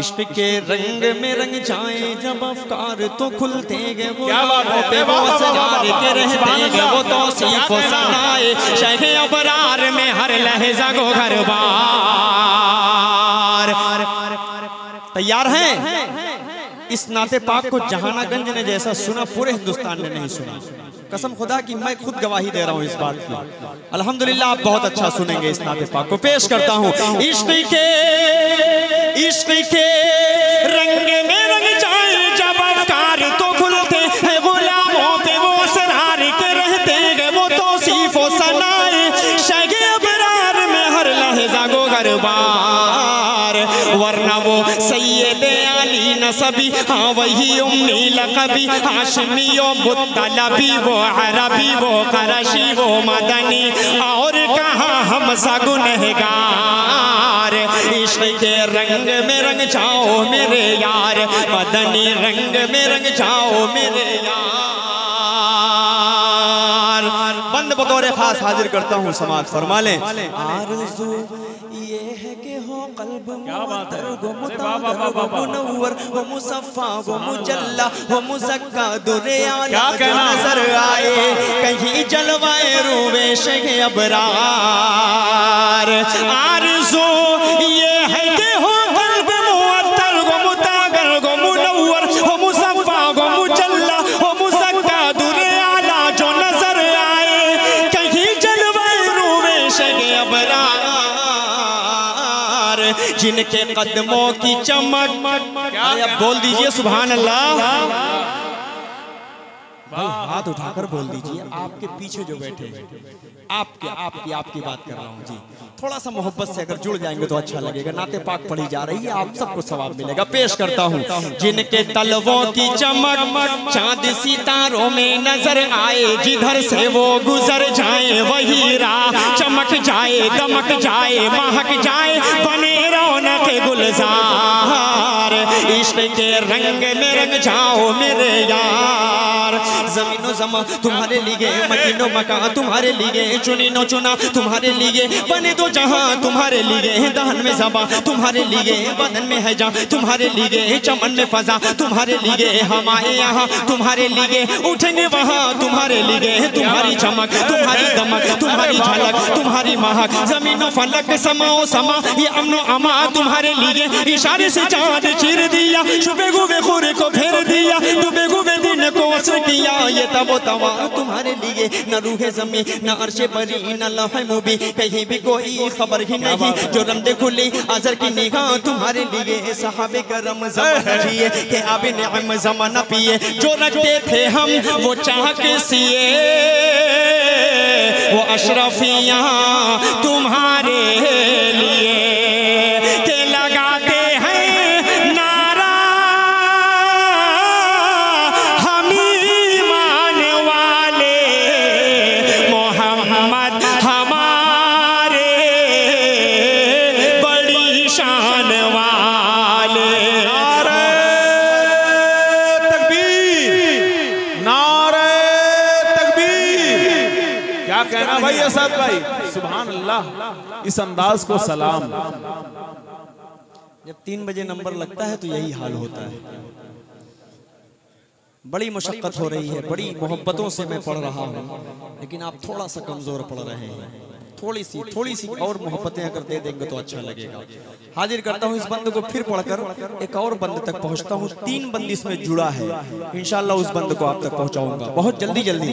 इश्क के रंग में रंग जाए जब अफकार तो खुलते हैं, वो पे वो सजार के रहते हैं, वो तौसीफ व सनाए शह अबरार में हर लहजा को घर बार। तैयार हैं? इस नाते पाक को जहानागंज ने जैसा सुना पूरे हिंदुस्तान ने नहीं सुना, कसम खुदा की मैं खुद गवाही दे रहा हूँ इस बात की। अल्हम्दुलिल्लाह आप बहुत अच्छा सुनेंगे इस नाते पाक को। पेश करता हूँ, इश्क के रंग में रंग जाए जब अफकार तो खुलते हैं, गुलामों पे वो सरार के रहते हैं, वो तौसीफ व सनाए शह अबरार में हर लहजा गो गरबार। वरना वो सैयद अली नसबी, हाँ वही उम्मी लक़बी, हाशमी व मुत्तलबी, वो अरबी वो क़रशी वो मदनी, और कहाँ हम सा गुनहगार। इश्क़ के रंग में रंग जाओ मेरे यार, मदनी रंग में रंग जाओ मेरे यार। बंद बतौर खास हाजिर करता हूँ, समाज फरमा लें। आरज़ू ये है कि हो कल्ब मुअत्तर गो मुताहर गो मुनव्वर गो मुसफ़ा गो मुजल्ला गो मुज़क्का दुरे आला नज़र आए, कहीं जलवाए रूवे शह अबरार। आरज़ू ये है कि हो कल्ब मुअत्तर गो मुताहर गो मुनव्वर गो मुसफ़ा गो मुजल्ला गो मुज़क्का दुरे आला जो नज़र आए, कहीं जलवाए रूवे शह अबरार। जिनके कदमों की चमक, अब बोल दीजिए सुभान अल्लाह। हाथ उठाकर बोल दीजिए, आपके पीछे जो बैठे हैं, आपकी बात कर रहा हूँ जी। थोड़ा सा मोहब्बत से अगर जुड़ जाएंगे तो अच्छा लगेगा। नाते पाक पढ़ी जा रही है, आप सबको सवाब मिलेगा। पेश करता हूँ, जिनके तलवों की चमक चांद सितारों में नजर आए, जिधर से वो गुजर जाए वही राह चमक जाए, दमक जाए, महक जाए, बने रौनक गुलजार। इश्क के रंग में रंग जाओ मेरे यार। जमीनो जमा तुम्हारे लिए, मदीनो मका तुम्हारे लिए, चुनीनो चुना तुम्हारे लिए, बने दो जहां तुम्हारे लिए, दहन में ज़बा तुम्हारे लिए, बदन में है जान तुम्हारे लिए, चमन में फजा तुम्हारे लिए, हमारे यहाँ तुम्हारे लिए, उठेंगे वहाँ तुम्हारे लिए, तुम्हारी चमक तुम्हारी दमक तुम्हारी झलक तुम्हारी महक, जमीनो फलक समाओ समा ये अमनो अमा तुम्हारे लिए, इशारे से चाँद चीर दिया, छुपे हुए खुर को फेर दिया, डूबे हुए दिन को असर किया, ये ये तबो तवा तुम्हारे लिए, न रूहे ज़मीं न अर्शे बरी न लौहे मुबी, कहीं भी कोई खबर ही नहीं, जो रमदे खुली अज़र की निगाह तुम्हारे लिए। सहाबे करम ज़माना जिए के आबे नेम ज़माना पिए, जो रखते थे हम वो चाह के सिए, वो अशरफियाँ तुम्हारे लिए के लगाते हैं नारा हम ईमान वाले, मोहम्मद हमारे बड़ी शान वाले। नारे तकबीर, नारे तकबीर। क्या कहना भाई असद भाई, सुभान अल्लाह। इस अंदाज को सलाम। जब 3 बजे नंबर लगता है तो यही हाल होता है। बड़ी मशक्कत हो रही है, बड़ी मोहब्बतों से मैं पढ़ रहा हूँ, लेकिन आप थोड़ा सा कमजोर पढ़ रहे हैं। थोड़ी सी और मोहब्बतें अगर दे देंगे तो अच्छा लगेगा। हाजिर करता हूँ इस बंद को, फिर पढ़कर एक और बंद तक पहुँचता हूँ। 3 बंद इसमें जुड़ा है, इंशाअल्लाह उस बंद को आप तक पहुँचाऊंगा बहुत जल्दी जल्दी।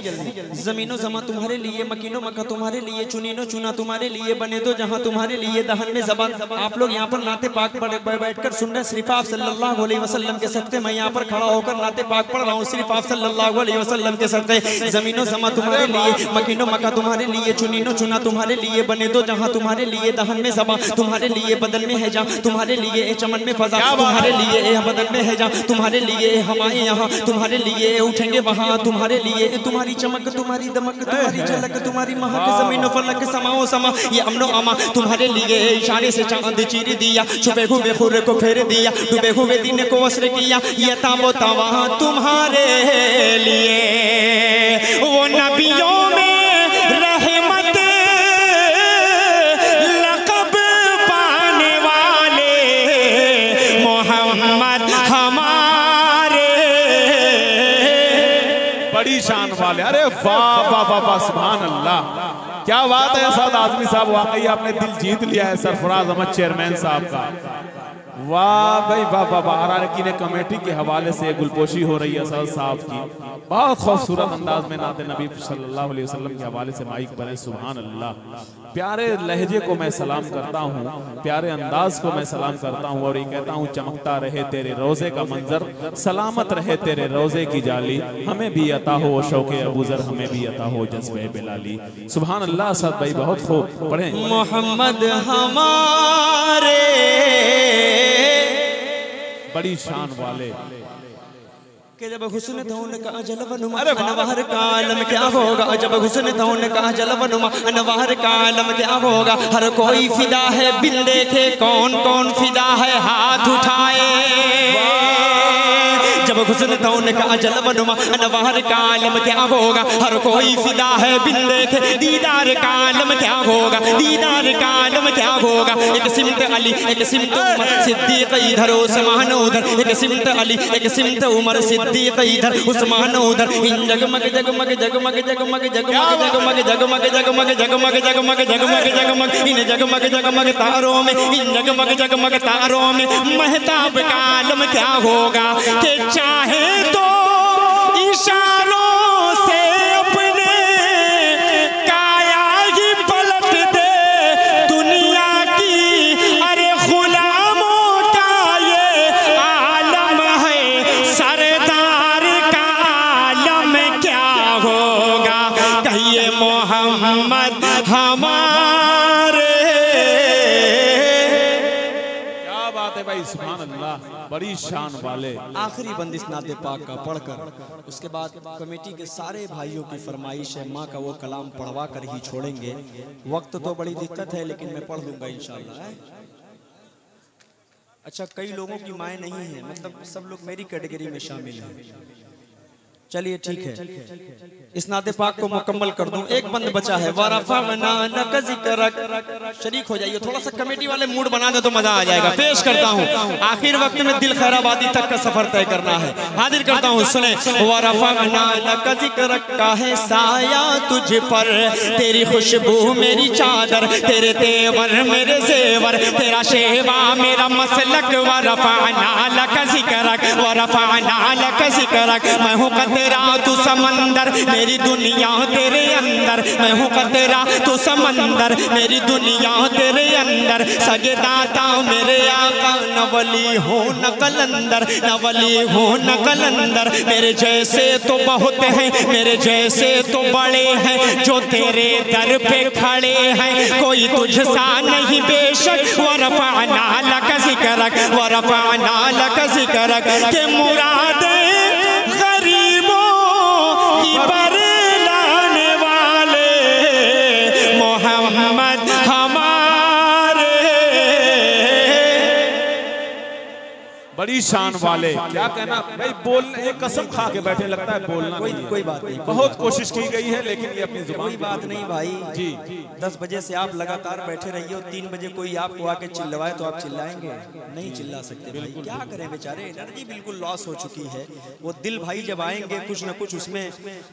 ज़मीनो ज़मा तुम्हारे लिए, मकीनो मक्का तुम्हारे लिए, चुनीनो चुना तुम्हारे लिए, बने दो जहाँ तुम्हारे लिए, दहन में ज़बान। आप लोग यहाँ पर नाते पाक बैठकर सुन रहे, सिर्फ आप सल्लल्लाहु अलैहि वसल्लम के सदक़े मैं यहाँ पर खड़ा होकर नाते पाक पढ़ रहा हूँ, सिर्फ आप सल्लल्लाहु अलैहि वसल्लम के सदक़े। ज़मीनो ज़मा तुम्हारे लिए, मकीनो मक्का तुम्हारे लिए, चुनीनो चुना तुम्हारे लिए, बने दो जहाँ तुम्हारे लिए, दहन में ज़बान तुम्हारे लिए, बदन में है जहाँ तुम्हारे लिए, चमन में फज़ा तुम्हारे लिए, बदन में है जहाँ तुम्हारे लिए, हमारे यहाँ तुम्हारे लिए, उठेंगे वहाँ तुम्हारे लिए, तुम्हारी चमक तुम्हारी दमक तुम्हारी झलक तुम्हारी महक, ज़मीन फलक समाओ समा, ये अमनो अमा तुम्हारे लिए। इशारे से चांद चीर दिया, छुपे हुए खुर को फेर दिया, डूबे हुए दिन को वस्र किया, ये ताबो तवा तुम्हारे लिए। वो नबियों में रहमत लक़ब पाने वाले, मोहम्मद हमारे बड़ी शान वाले। अरे वाह वाह वाह वाह, सुभान अल्लाह। क्या बात है असद आज़मी साहब, वाकई आपने दिल जीत लिया है सरफराज अहमद चेयरमैन साहब का। वाह भाई वाह वाह वाह। आरआरकी ने कमेटी के हवाले से गुलपोशी हो रही है असद साहब की, बहुत खूबसूरत अंदाज में नाते नबी सल्लल्लाहु अलैहि वसल्लम के हवाले से माइक बने। सुभान अल्लाह। प्यारे लहजे को मैं सलाम करता हूँ, प्यारे अंदाज को मैं सलाम करता हूँ, और ये कहता हूँ चमकता रहे तेरे रोज़े का मंजर, सलामत रहे तेरे रोज़े की जाली, हमें भी अता हो शौक़े अबूज़र, हमें भी अता हो जज़्बे बिलाली। सुभान अल्लाह। असद भाई बहुत खूब पढ़े। मोहम्मद हमारे बड़ी शान वाले कि जब हुस्न था उनका जलवनुमा अनवार का आलम क्या होगा, जब हुस्न था उनका जलवनुमा अनवार का आलम क्या होगा। हर कोई फिदा है बिन देखे, कौन कौन फिदा है हाथ उठाए। जब हुस्न था उनका जलवनुमा अनवार का आलम क्या होगा, हर कोई फिदा है बिन देखे, दीदार का आलम क्या होगा, दीदार का आलम क्या होगा। एक सिमत अली एक सिमत उमर सिद्दीक़ इधर उस्मान उधर, एक सिमत अली एक सिमत उमर सिद्दीक़ इधर उस्मान उधर। इन जगमग जगमग जगमग जगमग जगमग जगमग जगमग जगमग जगमग जगमग जगमग जगमग, इन जगमग जगमग तारों में, इन जगमग जगमग तारों में महताब का आलम क्या होगा। कि चाहे तो इशारों से अपने काया ही पलट दे दुनिया की, अरे गुलामों का ये आलम है, सरदार का आलम क्या होगा। कहिए मोहम्मद हमारे। क्या बात है भाई, सुभान अल्लाह। बड़ी शान वाले। आखिरी बंदिश नाते पाक का पढ़कर उसके बाद कमेटी के सारे भाइयों की फरमाइश है, माँ का वो कलाम पढ़वा कर ही छोड़ेंगे। वक्त तो बड़ी दिक्कत है लेकिन मैं पढ़ दूंगा इंशाअल्लाह। अच्छा, कई लोगों की माएँ नहीं है, मतलब सब लोग मेरी कैटेगरी में शामिल हैं। चलिए ठीक है, इस नाते पाक को मुकम्मल कर दूं। एक बंद बचा है, वरफ़अना लक ज़िक्रक। शरीक हो जाइए, थोड़ा सा कमेटी वाले मूड बना दे तो मजा आ जाएगा। पेश करता हूँ, आखिर वक्त में दिल खैराबादी तक का सफर तय करना है। हाजिर करता हूँ, सुने। वरफ़अना लक ज़िक्रक का है साया तुझ पर, तेरी खुशबू मेरी चादर, तेरे तेवर मेरे ज़ेवर, तेरा शेवा मेरा मसलक। वरफ़अना लक ज़िक्रक, वरफ़अना लक ज़िक्रक। मैं हूँ कतरा तू समंदर, मेरी दुनिया तेरे अंदर। मैं हूँ कतरा तू समंदर, मेरी दुनिया तेरे अंदर। सगे दाता मेरे आका, न वली हो न कलंदर, न वली हो न कलंदर। मेरे जैसे तो बहुत हैं, मेरे जैसे तो बड़े हैं, जो तेरे दर पे खड़े हैं। कोई तुझसा नहीं बेशक, वरफ़अना लक ज़िक्रक, वरफ़अना लक ज़िक्रक। के मुरादें गरीबों की बरलाने वाले मोहम्मद हमारे। बड़ी शान वाले, क्या कहना भाई, बोलने एक कसम खा के बैठे, लगता है बोलना कोई बात नहीं, बहुत कोशिश की गई है, लेकिन ये अपनी जुबान कोई बात नहीं भाई जी। 10 बजे से आप लगातार बैठे रहिए और 3 बजे कोई आपको आके चिल्लवाए तो आप चिल्लाएंगे? नहीं चिल्ला सकते भाई, क्या करें बेचारे, एनर्जी बिल्कुल लॉस हो चुकी है। वो दिल भाई जब आएंगे कुछ ना कुछ उसमें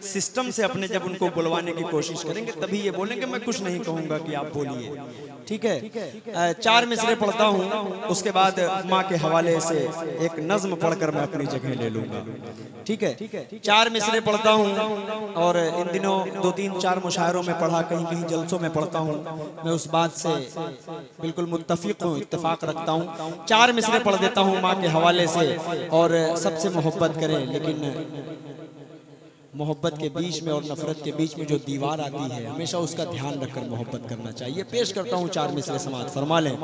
सिस्टम से अपने जब उनको बुलवाने की कोशिश करेंगे तभी ये बोलेंगे। मैं कुछ नहीं कहूँगा कि आप बोलिए, ठीक है। 4 मिसरे पढ़ता हूँ, उसके बाद माँ के हवाले से एक नज्म पढ़कर मैं अपनी जगह ले लूँगा, ठीक है। 4 मिसरे पढ़ता हूँ और इन दिनों 2-3-4 मुशायरों में पढ़ा, कहीं कहीं जलसों में पढ़ता हूँ। मैं उस बात से बिल्कुल मुत्तफिक हूँ, इत्तेफाक रखता हूँ। 4 मिसरे पढ़ देता हूँ माँ के हवाले से, और सबसे मोहब्बत करें, लेकिन मोहब्बत के बीच में और नफरत के बीच में जो दीवार आती है, हमेशा उसका ध्यान रखकर मोहब्बत करना चाहिए। पेश करता हूँ 4 मिसरे, समाअत फरमा लें।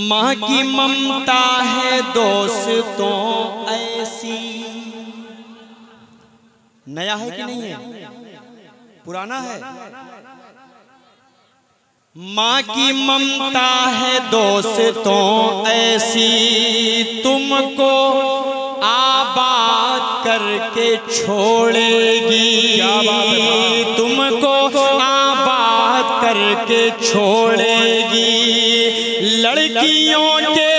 माँ की ममता है दोस्तों ऐसी, नया है कि नहीं है, पुराना है। माँ की ममता है दोस्तों ऐसी, तुमको आबाद करके छोड़ेगी, तुमको आबाद करके छोड़ेगी। लड़कियों के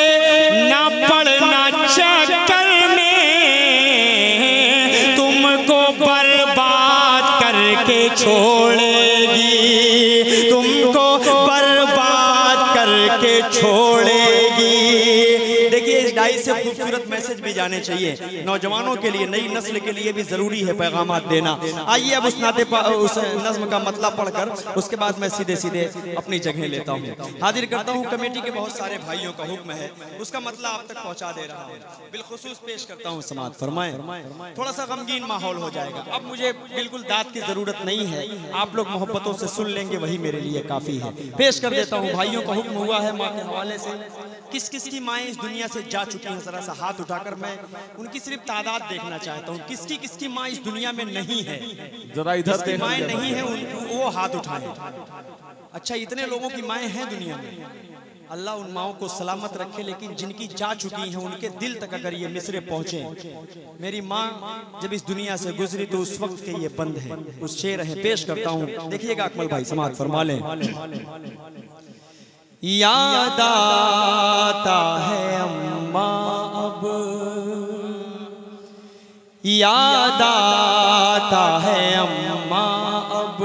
ना पड़ना चक्कर में, तुमको बर्बाद करके छोड़ेगी, तुमको बर्बाद करके छोड़ेगी। देखिए इस डाई से खूबसूरत मैसेज भी जाने चाहिए नौजवानों के लिए, नई नस्ल के लिए भी जरूरी है पैगामात देना। आइए अब उस उस नज्म का मतलब पढ़कर उसके बाद मैं सीधे सीधे अपनी जगह लेता हूँ। हाजिर करता हूँ कमेटी के बहुत सारे भाइयों का हुक्म है, उसका मतलब आप तक पहुँचा दे रहा हूँ। बिलखुसूस पेश करता हूँ, समाअत फरमाएं। थोड़ा सा गमगीन माहौल हो जाएगा। अब मुझे बिल्कुल दाद की जरूरत नहीं है, आप लोग मोहब्बतों से सुन लेंगे, वही मेरे लिए काफी है। पेश कर देता हूँ, भाइयों का हुक्म हुआ है माँ के हवाले से। किस किस की माएँ इस दुनिया से जा चुकी हैं, जरा सा हाथ उठाकर मैं उनकी सिर्फ तादाद देखना चाहता हूँ। किसकी माँ इस दुनिया में नहीं है, जरा इधर माएँ नहीं है, वो हाथ उठाए। अच्छा, इतने लोगों की माएँ हैं दुनिया में, अल्लाह उन माओं को सलामत रखे। लेकिन जिनकी जा चुकी हैं उनके दिल तक अगर ये मिसरे पहुंचे, मेरी माँ जब इस दुनिया से गुजरी तो उस वक्त के ये बंद है, उस शेर है। पेश करता हूँ, देखिएगा अकमल भाई, समाअत फरमा लें। याद आता है अम्मा अब, याद आता है अम्मा अब,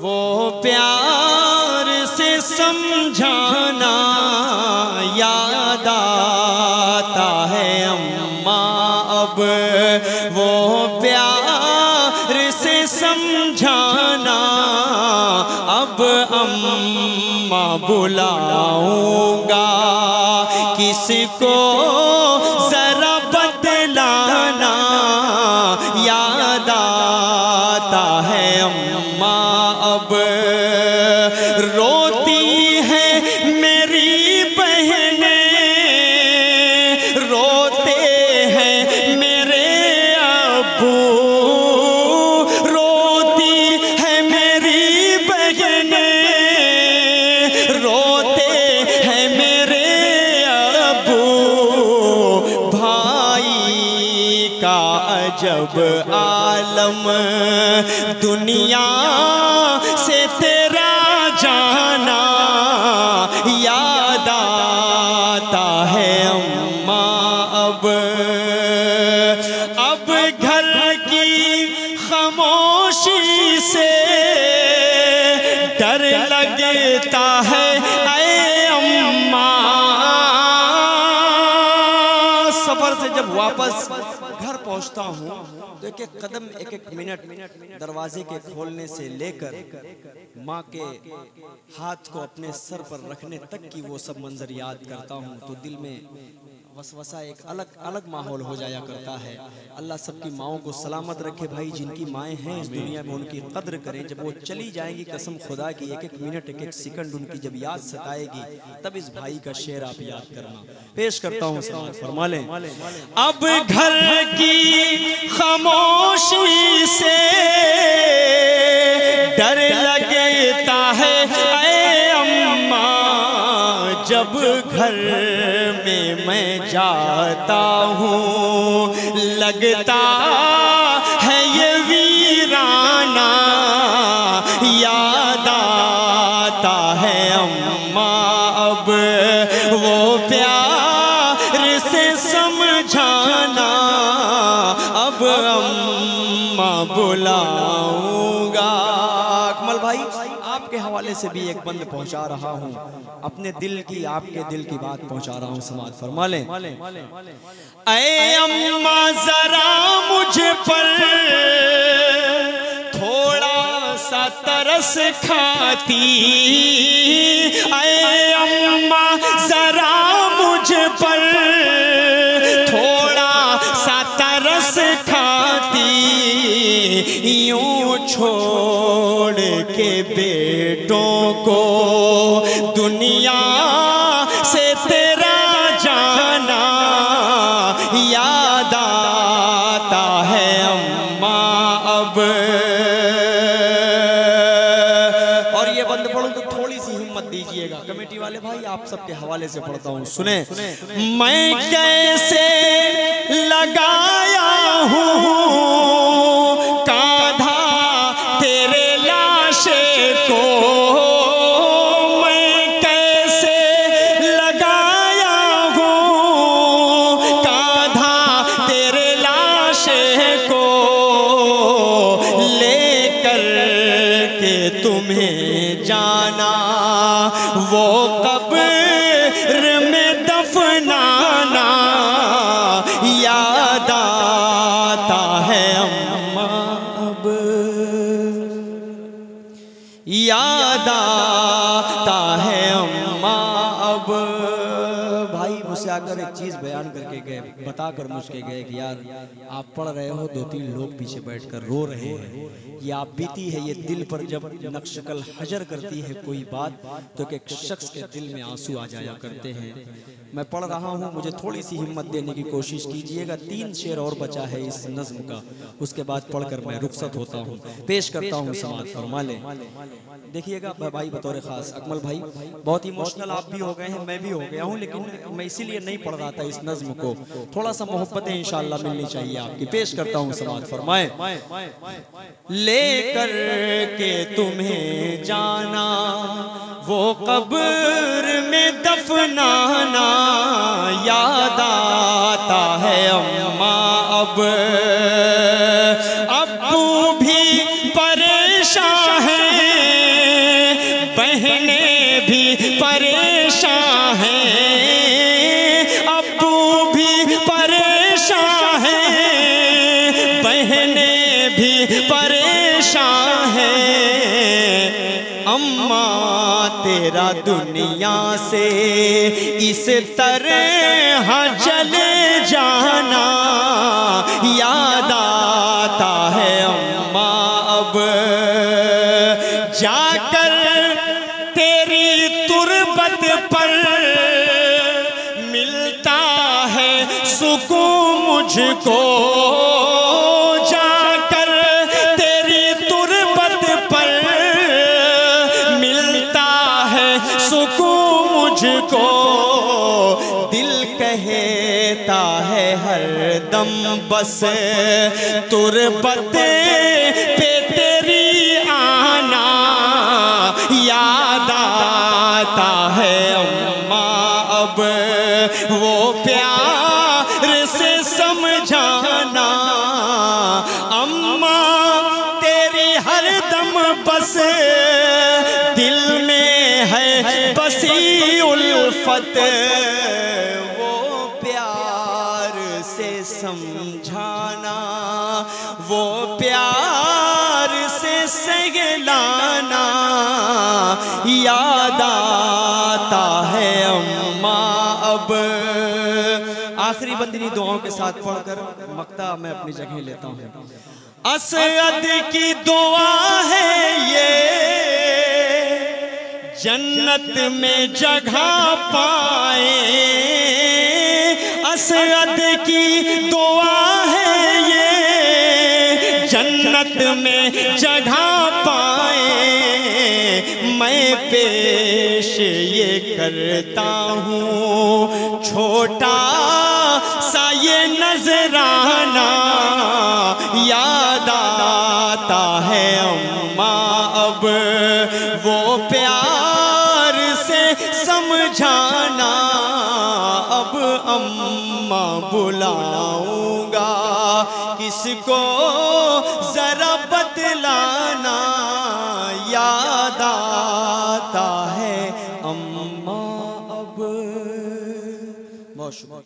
वो प्यार से समझाना। याद आता है अम्मा अब, वो प्यार से समझाना। अब अम्मा बुलाऊंगा किसको जरा बतलाना। याद आता है अम्मा अब, रोती है मेरी बहनें, रोते हैं मेरे अब्बू, रोती है मेरी बहनें, रोते हैं मेरे अब्बू। भाई का अजब आलम, दुनिया से तेरा जाना। याद आता है अम्मा अब घर की खामोशी से डर लगता है ऐ अम्मा। सफर से जब वापस घर पहुंचता हूँ तो एक एक कदम एक एक मिनट दरवाजे के खोलने से लेकर माँ के हाथ को अपने सर पर रखने तक की वो सब मंजर याद करता हूँ तो दिल में वसवसा एक अलग अलग माहौल हो जाया करता है। अल्लाह सबकी माओं को सलामत रखे भाई, जिनकी माएँ हैं इस दुनिया में उनकी कद्र करें। जब वो चली जाएंगी कसम खुदा की एक एक मिनट एक एक सेकंड उनकी जब याद सताएगी तब इस भाई का शेर आप याद करना। पेश करता हूँ, फरमा लें। अब घर की खामोशी से डर लगता है ऐ अम्मा, जब घर में मैं जाता हूँ लगता है ये वीराना, याद आता है अम्मा अब वो प्यार से समझाना, अब अम्मा बुलाऊंगा। अकमल भाई आपके हवाले से भी एक बंद पहुंचा रहा हूं, अपने दिल की आपके दिल की बात पहुंचा रहा हूं, समाज फरमा लें। ऐ अम्मा जरा मुझ पर थोड़ा सा तरस खाती, ऐ अम्मा जरा मुझ पर थोड़ा सा तरस खाती, यूं छोड़ के बेटों को दुनिया से तेरा जाना, याद आता है अम्मा अब। और ये बंद पढ़ूं तो थोड़ी सी हिम्मत दीजिएगा कमेटी वाले भाई, आप सबके हवाले से पढ़ता हूँ, सुने। मैं कैसे लगाया हूँ कांधा तेरे लाशे को, मैं कैसे लगाया हूँ कांधा तेरे लाशे को, लेकर के तुम्हें जाना वो कब्र में दफनाना, याद आता है अम्मा अब, याद आता है अम्मा अब। भाई मुझसे आकर एक चीज बयान करके गए, बताकर मुझके गए कि यार आप पढ़ रहे हो, दो तीन लोग पीछे बैठकर रो रहे हैं, ये आप बीती है, ये दिल पर जब नक्शकल हजर करती है कोई बात तो एक शख्स के दिल में आंसू आ जाया करते हैं। मैं पढ़ रहा हूँ, मुझे थोड़ी सी हिम्मत देने की कोशिश कीजिएगा। 3 शेर और बचा है इस नज्म का, उसके बाद पढ़कर मैं रुखसत होता हूँ, पेश करता हूँ, समाज फरमा लें। देखिएगा भाई बतौर खास अकमल भाई बहुत इमोशनल आप भी हो गए हैं, मैं भी हो गया हूँ, लेकिन मैं इसीलिए नहीं पढ़ रहा था इस नज्म को, थोड़ा सा मोहब्बतें इंशाअल्लाह मिलनी चाहिए आपकी। पेश करता हूँ, समाज फरमाए। लेकर के तुम्हें जाना वो कब्र में दफनाना, याद आता है अम्मा अब। अब्बू भी परेशान हैं, बहनें भी परेशान हैं, अब्बू भी परेशान हैं, बहनें भी परेशान हैं, अम्मा तेरा दुनिया से इस तरह चले जाना, याद आता है अम्मा अब। जाकर तेरी तुरबत पर मिलता है सुकून मुझको, जाकर तेरी तुरबत पर मिलता है सुकून मुझको, दिल कहता है हर दम बस तुरबत पे तेरी आना, याद आता है अम्मा अब वो प्यार से समझाना, अम्मा तेरी हर दम बस दिल में है बसी उल्फत, वो प्यार से समझाना, वो प्यार से सहलाना याद आता है अम्मा अब। आखिरी बंदनी दुआओं के साथ पढ़कर मक्ता मैं अपनी जगह लेता हूँ। असद की दुआ है ये जन्नत में जगह पाए, असद की दुआ है ये जन्नत में जगह पाए। मैं पेश ये करता हूँ छोटा सा ये नजराना याद आता है अम्मा अब। वो प्यार से समझाना अब अम्मा बुलाऊंगा किसको जरा बतलाना याद आता है अम्मा अब। बहुत शुक्रिया।